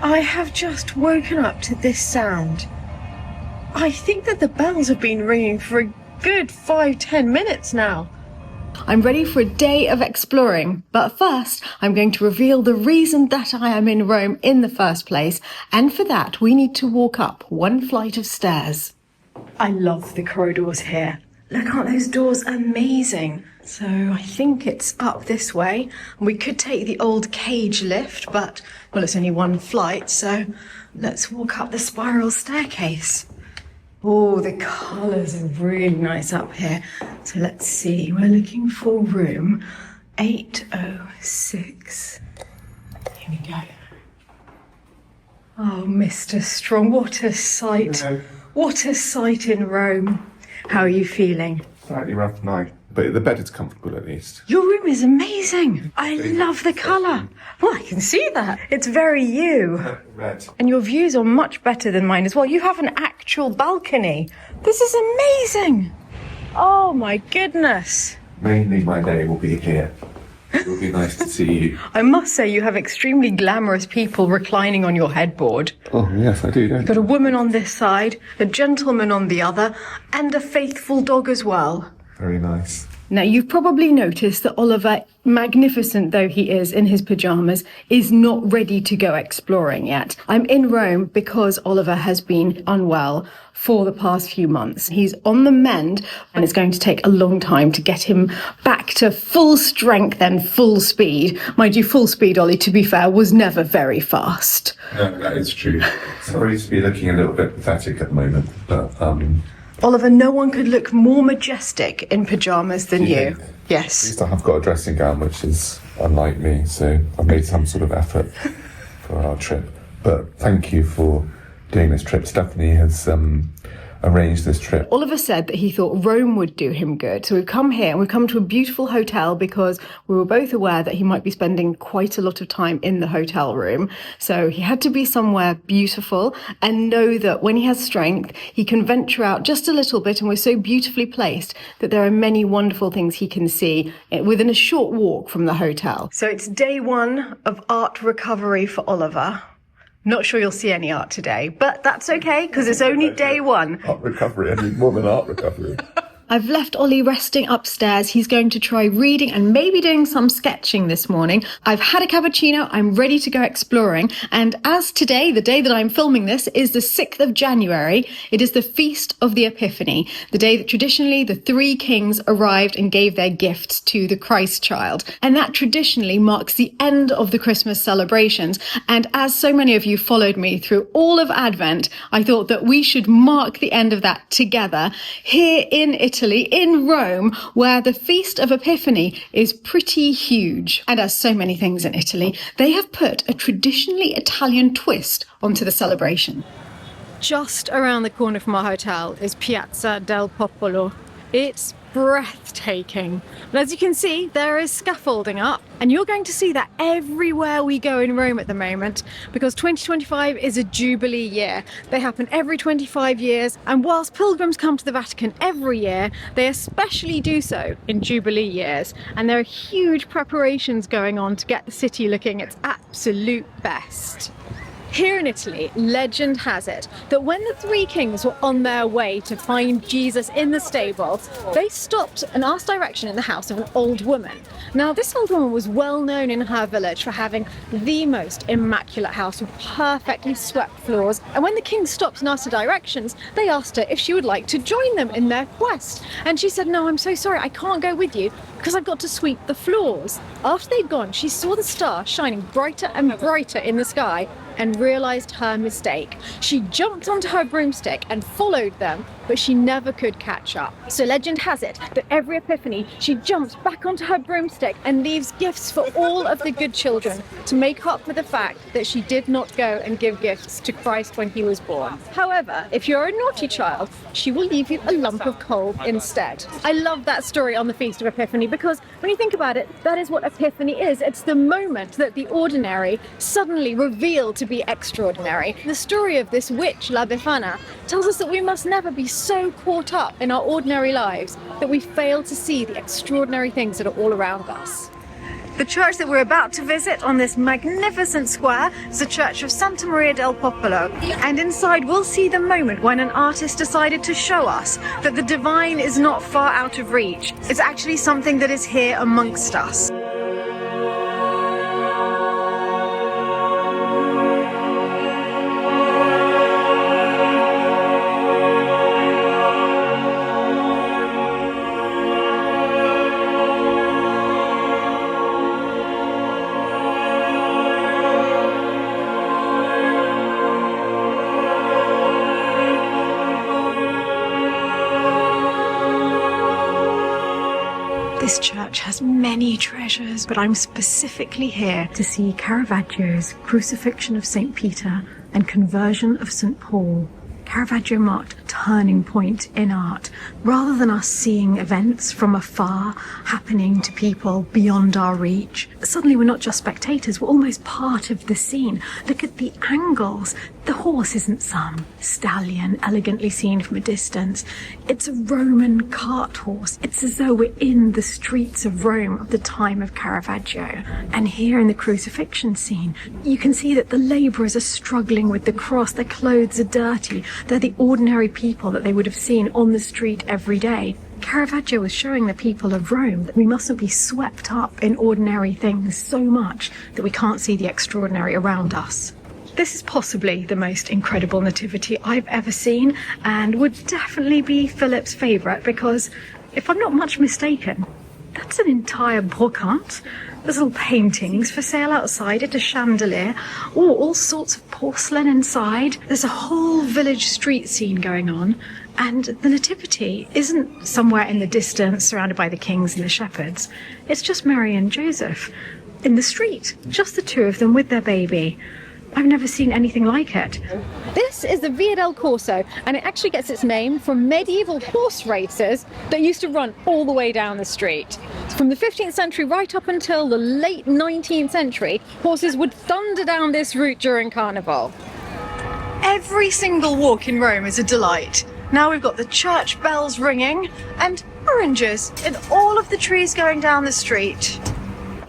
I have just woken up to this sound. I think that the bells have been ringing for a good 5-10 minutes now. I'm ready for a day of exploring, but first I'm going to reveal the reason that I am in Rome in the first place, and for that we need to walk up one flight of stairs. I love the corridors here. Look, aren't those doors amazing? So I think it's up this way. We could take the old cage lift, but, well, it's only one flight, so let's walk up the spiral staircase. Oh, the colours are really nice up here. So let's see, we're looking for room 806. Here we go. Oh, Mr. Strong, what a sight. Hello. What a sight in Rome. How are you feeling? Slightly rough night, but the bed is comfortable at least. Your room is amazing. I love the colour. Well, I can see that. It's very you. Red. And your views are much better than mine as well. You have an actual balcony. This is amazing. Oh my goodness. Mainly my day will be here. It will be nice to see you. I must say you have extremely glamorous people reclining on your headboard. Oh, yes, I do, don't You've got a woman on this side, a gentleman on the other, and a faithful dog as well. Very nice. Now, you've probably noticed that Oliver, magnificent though he is in his pyjamas, is not ready to go exploring yet. I'm in Rome because Oliver has been unwell for the past few months. He's on the mend, and it's going to take a long time to get him back to full strength and full speed. Mind you, full speed, Ollie, to be fair, was never very fast. No, that is true. Sorry to be looking a little bit pathetic at the moment, but Oliver, no one could look more majestic in pyjamas than you. At Yes. least I have got a dressing gown, which is unlike me, so I made some sort of effort for our trip. But thank you for doing this trip. Stephanie has arranged this trip. Oliver said that he thought Rome would do him good. So we've come here and we've come to a beautiful hotel because we were both aware that he might be spending quite a lot of time in the hotel room. So he had to be somewhere beautiful and know that when he has strength, he can venture out just a little bit, and we're so beautifully placed that there are many wonderful things he can see within a short walk from the hotel. So it's day one of art recovery for Oliver. Not sure you'll see any art today, but that's okay because it's only day one. Art recovery, I need more than art recovery. I've left Ollie resting upstairs. He's going to try reading and maybe doing some sketching this morning. I've had a cappuccino. I'm ready to go exploring. And as today, the day that I'm filming this, is the 6th of January, it is the Feast of the Epiphany, the day that traditionally the three kings arrived and gave their gifts to the Christ child. And that traditionally marks the end of the Christmas celebrations. And as so many of you followed me through all of Advent, I thought that we should mark the end of that together here in Italy, in Rome, where the Feast of Epiphany is pretty huge. And as so many things in Italy, they have put a traditionally Italian twist onto the celebration. Just around the corner from our hotel is Piazza del Popolo. It's breathtaking. But as you can see, there is scaffolding up, and you're going to see that everywhere we go in Rome at the moment, because 2025 is a Jubilee year. They happen every 25 years, and whilst pilgrims come to the Vatican every year, they especially do so in Jubilee years. And there are huge preparations going on to get the city looking its absolute best. Here in Italy, legend has it that when the three kings were on their way to find Jesus in the stable, they stopped and asked direction in the house of an old woman. Now, this old woman was well known in her village for having the most immaculate house with perfectly swept floors. And when the kings stopped and asked her directions, they asked her if she would like to join them in their quest. And she said, "No, I'm so sorry, I can't go with you because I've got to sweep the floors." After they'd gone, she saw the star shining brighter and brighter in the sky and realised her mistake. She jumped onto her broomstick and followed them, but she never could catch up. So legend has it that every Epiphany, she jumps back onto her broomstick and leaves gifts for all of the good children to make up for the fact that she did not go and give gifts to Christ when he was born. However, if you're a naughty child, she will leave you a lump of coal instead. I love that story on the Feast of Epiphany because when you think about it, that is what Epiphany is. It's the moment that the ordinary suddenly revealed to be extraordinary. The story of this witch, La Befana, tells us that we must never be so caught up in our ordinary lives that we fail to see the extraordinary things that are all around us. The church that we're about to visit on this magnificent square is the Church of Santa Maria del Popolo. And inside we'll see the moment when an artist decided to show us that the divine is not far out of reach. It's actually something that is here amongst us. This church has many treasures, but I'm specifically here to see Caravaggio's Crucifixion of St. Peter and Conversion of St. Paul. Caravaggio marked a turning point in art. Rather than us seeing events from afar happening to people beyond our reach, suddenly we're not just spectators, we're almost part of the scene. Look at the angles. The horse isn't some stallion elegantly seen from a distance. It's a Roman cart horse. It's as though we're in the streets of Rome of the time of Caravaggio. And here in the crucifixion scene, you can see that the labourers are struggling with the cross. Their clothes are dirty. They're the ordinary people that they would have seen on the street every day. Caravaggio was showing the people of Rome that we mustn't be swept up in ordinary things so much that we can't see the extraordinary around us. This is possibly the most incredible nativity I've ever seen, and would definitely be Philip's favourite because, if I'm not much mistaken, that's an entire brocante. There's little paintings for sale outside it, a chandelier, all sorts of porcelain inside. There's a whole village street scene going on, and the nativity isn't somewhere in the distance surrounded by the kings and the shepherds. It's just Mary and Joseph in the street, just the two of them with their baby. I've never seen anything like it. This is the Via del Corso, and it actually gets its name from medieval horse races that used to run all the way down the street. From the 15th century right up until the late 19th century, horses would thunder down this route during Carnival. Every single walk in Rome is a delight. Now we've got the church bells ringing and oranges in all of the trees going down the street.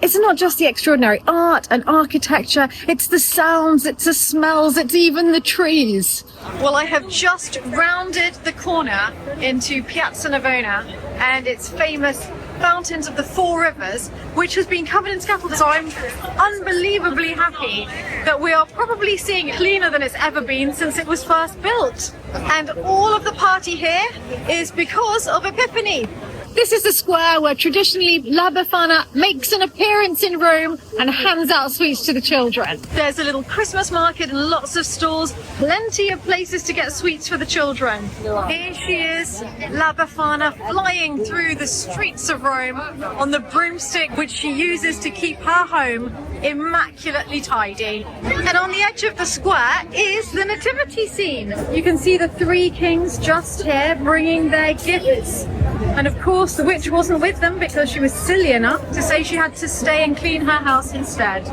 It's not just the extraordinary art and architecture, it's the sounds, it's the smells, it's even the trees. Well, I have just rounded the corner into Piazza Navona and its famous Fountains of the Four Rivers, which has been covered in scaffolding. So I'm unbelievably happy that we are probably seeing it cleaner than it's ever been since it was first built. And all of the party here is because of Epiphany. This is the square where traditionally La Befana makes an appearance in Rome and hands out sweets to the children. There's a little Christmas market and lots of stalls, plenty of places to get sweets for the children. Here she is, La Befana, flying through the streets of Rome on the broomstick which she uses to keep her home immaculately tidy. And on the edge of the square is the nativity scene. You can see the three kings just here bringing their gifts. And of course the witch wasn't with them because she was silly enough to say she had to stay and clean her house instead.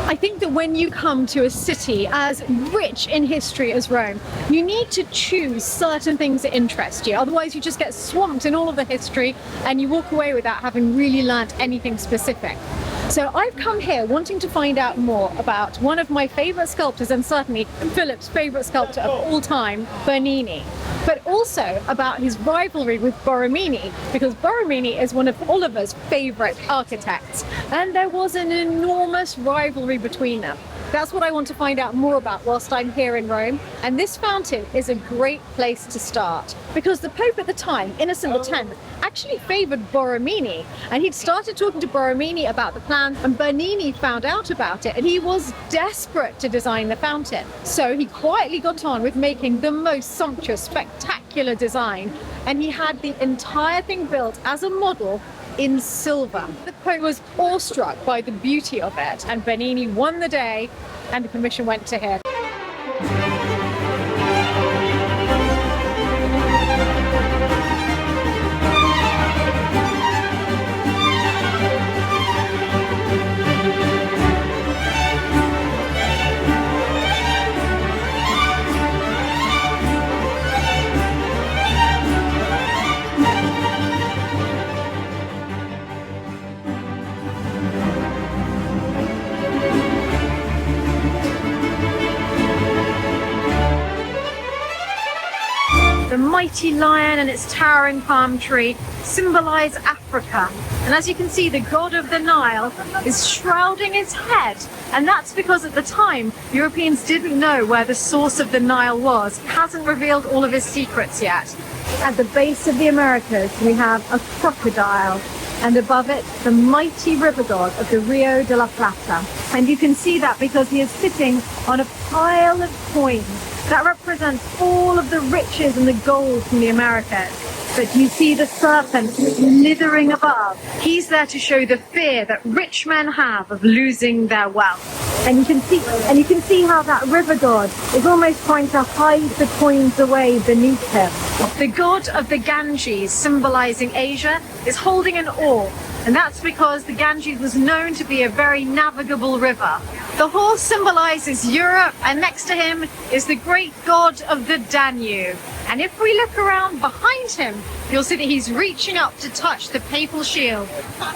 I think that when you come to a city as rich in history as Rome, you need to choose certain things that interest you. Otherwise you just get swamped in all of the history and you walk away without having really learnt anything specific. So I've come here wanting to find out more about one of my favourite sculptors, and certainly Philip's favourite sculptor of all time, Bernini, but also about his rivalry with Borromini, because Borromini is one of Oliver's favourite architects, and there was an enormous rivalry between them. That's what I want to find out more about whilst I'm here in Rome, and this fountain is a great place to start because the Pope at the time, Innocent X, actually favoured Borromini, and he'd started talking to Borromini about the plan, and Bernini found out about it and he was desperate to design the fountain. So he quietly got on with making the most sumptuous, spectacular design, and he had the entire thing built as a model in silver. The Pope was awestruck by the beauty of it, and Bernini won the day and the commission went to him. The mighty lion and its towering palm tree symbolize Africa. And as you can see, the god of the Nile is shrouding his head. And that's because at the time, Europeans didn't know where the source of the Nile was. He hasn't revealed all of his secrets yet. At the base of the Americas, we have a crocodile, and above it, the mighty river god of the Rio de la Plata. And you can see that because he is sitting on a pile of coins that represents all of the riches and the gold from the Americas. But you see the serpent slithering above. He's there to show the fear that rich men have of losing their wealth. And you can see how that river god is almost trying to hide the coins away beneath him. The god of the Ganges, symbolizing Asia, is holding an oar. And that's because the Ganges was known to be a very navigable river. The horse symbolizes Europe, and next to him is the great god of the Danube. And if we look around behind him, you'll see that he's reaching up to touch the papal shield,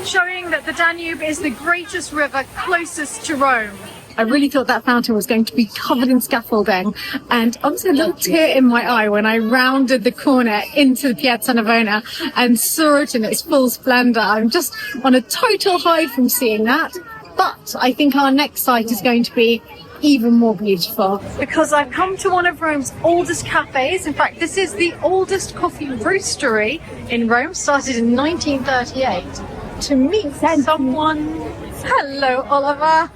showing that the Danube is the greatest river closest to Rome. I really thought that fountain was going to be covered in scaffolding, and honestly a little tear in my eye when I rounded the corner into the Piazza Navona and saw it in its full splendour. I'm just on a total high from seeing that, but I think our next site is going to be even more beautiful because I've come to one of Rome's oldest cafes. In fact, this is the oldest coffee roastery in Rome, started in 1938, to meet someone. Hello, Oliver.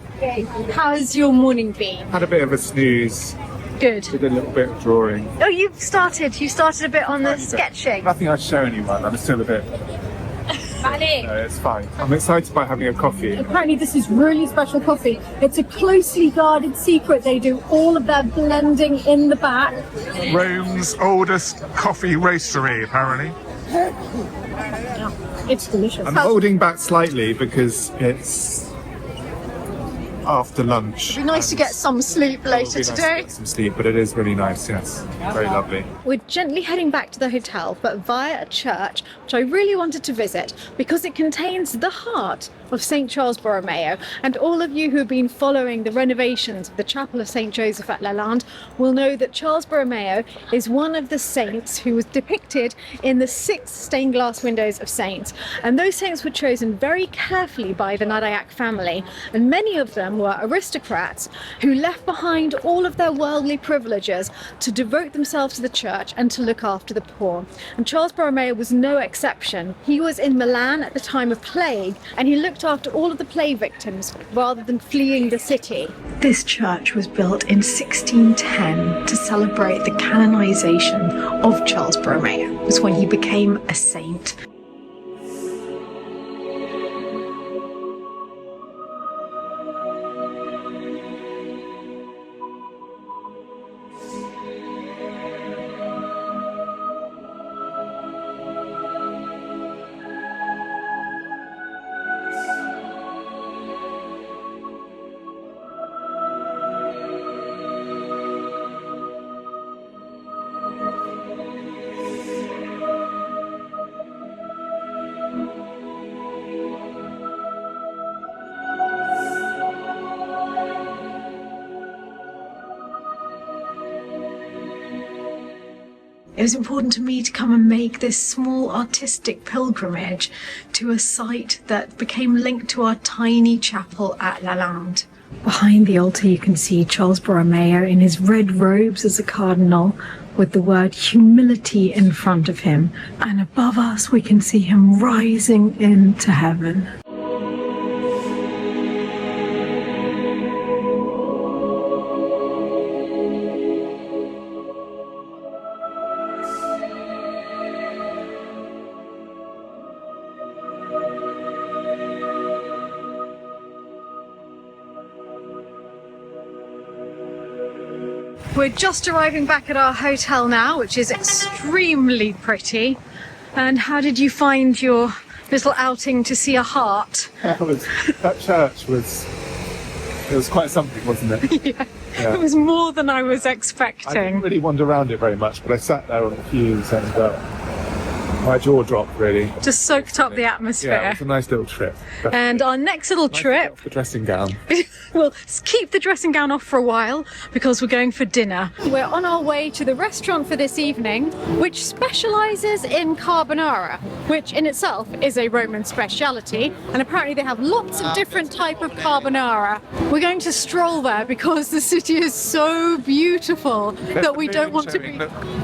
How's your morning been? Had a bit of a snooze. Good. Did a little bit of drawing. Oh, you started a bit on the sketching. Nothing I'd show anyone. I'm still a bit. No, it's fine. I'm excited by having a coffee. Apparently this is really special coffee. It's a closely guarded secret. They do all of their blending in the back. Rome's oldest coffee roastery, apparently. It's delicious. I'm holding back slightly because it's after lunch. It'd be nice to get some sleep later today. Some sleep, but it is really nice, yes. Very lovely. We're gently heading back to the hotel, but via a church, which I really wanted to visit because it contains the heart of St. Charles Borromeo. And all of you who have been following the renovations of the Chapel of St. Joseph at Lalande will know that Charles Borromeo is one of the saints who was depicted in the 6 stained glass windows of saints. And those saints were chosen very carefully by the Nadayak family, and many of them were aristocrats who left behind all of their worldly privileges to devote themselves to the church and to look after the poor. And Charles Borromeo was no exception. He was in Milan at the time of plague, and he looked after all of the plague victims rather than fleeing the city. This church was built in 1610 to celebrate the canonization of Charles Borromeo. It was when he became a saint. It was important to me to come and make this small artistic pilgrimage to a site that became linked to our tiny chapel at Lalande. Behind the altar you can see Charles Borromeo in his red robes as a cardinal with the word humility in front of him. And above us we can see him rising into heaven. We're just arriving back at our hotel now, which is extremely pretty. And how did you find your little outing to see a heart? That church was quite something, wasn't it? Yeah. It was more than I was I expecting. didn't really wander around it very much, but I sat there on the pews and my jaw dropped really. Just soaked up the Yeah, it atmosphere. was a nice little trip. And our next little trip, The dressing gown. we'll keep the dressing gown off for a while because we're going for dinner. We're on our way to the restaurant for this evening, which specialises in carbonara, which in itself is a Roman speciality, and apparently they have lots of different type of carbonara. We're going to stroll there because the city is so beautiful that we don't want to be...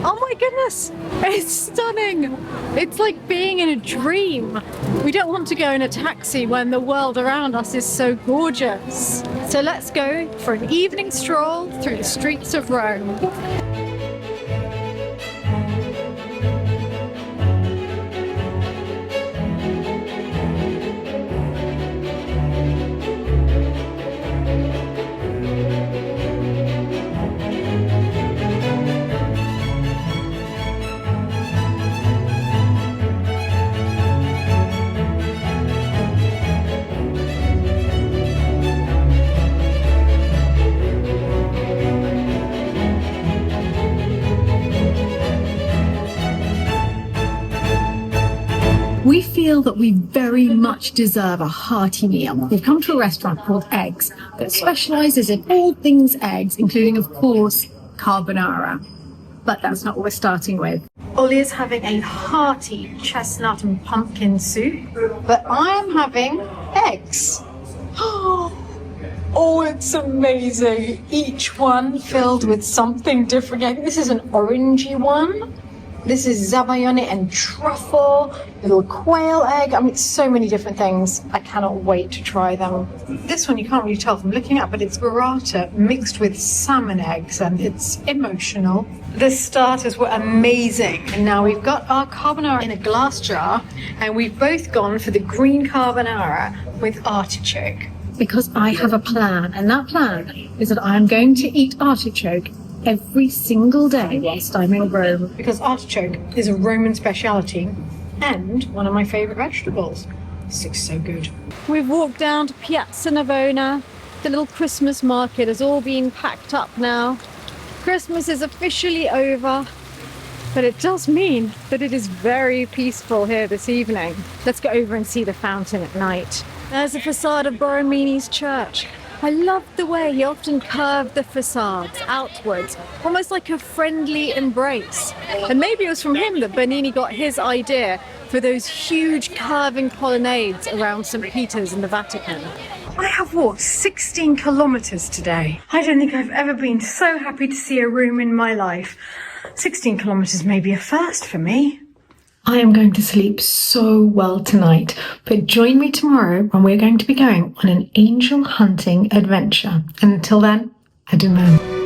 Oh my goodness, it's stunning. It's like being in a dream. We don't want to go in a taxi when the world around us is so gorgeous. So let's go for an evening stroll through the streets of Rome. We feel that we very much deserve a hearty meal. We've come to a restaurant called Eggs that specialises in all things eggs, including, of course, carbonara. But that's not what we're starting with. Ollie is having a hearty chestnut and pumpkin soup, but I am having eggs. Oh, it's amazing. Each one filled with something different. I think this is an orangey one. This is zabayone and truffle, little quail egg. I mean, so many different things. I cannot wait to try them. This one you can't really tell from looking at, but it's burrata mixed with salmon eggs, and it's emotional. The starters were amazing. And now we've got our carbonara in a glass jar, and we've both gone for the green carbonara with artichoke. Because I have a plan, and that plan is that I'm going to eat artichoke every single day whilst I'm in Rome. Because artichoke is a Roman speciality and one of my favourite vegetables. This looks so good. We've walked down to Piazza Navona. The little Christmas market has all been packed up now. Christmas is officially over, but it does mean that it is very peaceful here this evening. Let's go over and see the fountain at night. There's the facade of Borromini's church. I love the way he often curved the facades outwards, almost like a friendly embrace. And maybe it was from him that Bernini got his idea for those huge curving colonnades around St. Peter's in the Vatican. I have walked 16 kilometres today. I don't think I've ever been so happy to see a room in my life. 16 kilometres may be a first for me. I am going to sleep so well tonight, but join me tomorrow when we're going to be going on an angel hunting adventure. And until then, adieu.